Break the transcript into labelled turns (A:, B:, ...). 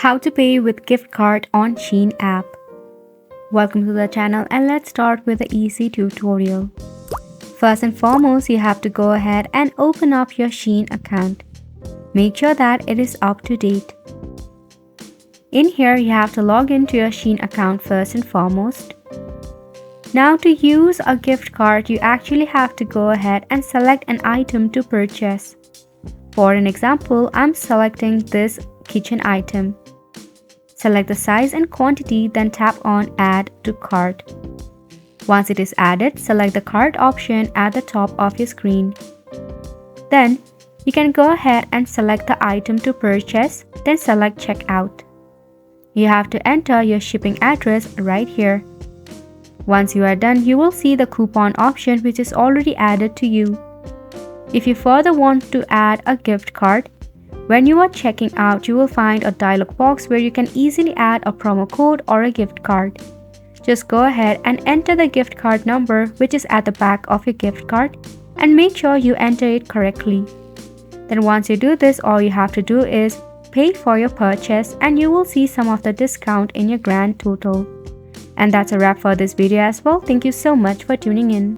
A: How to pay with gift card on Shein app. Welcome to the channel and let's start with the easy tutorial. First and foremost, you have to go ahead and open up your Shein account. Make sure that it is up to date. In here, you have to log into your Shein account first and foremost. Now to use a gift card, you actually have to go ahead and select an item to purchase. For an example, I'm selecting this kitchen item. Select the size and quantity, then tap on Add to Cart. Once it is added, select the cart option at the top of your screen. Then, you can go ahead and select the item to purchase, then select Checkout. You have to enter your shipping address right here. Once you are done, you will see the coupon option which is already added to you. If you further want to add a gift card, when you are checking out, you will find a dialog box where you can easily add a promo code or a gift card. Just go ahead and enter the gift card number which is at the back of your gift card and make sure you enter it correctly. Then once you do this, all you have to do is pay for your purchase and you will see some of the discount in your grand total. And that's a wrap for this video as well. Thank you so much for tuning in.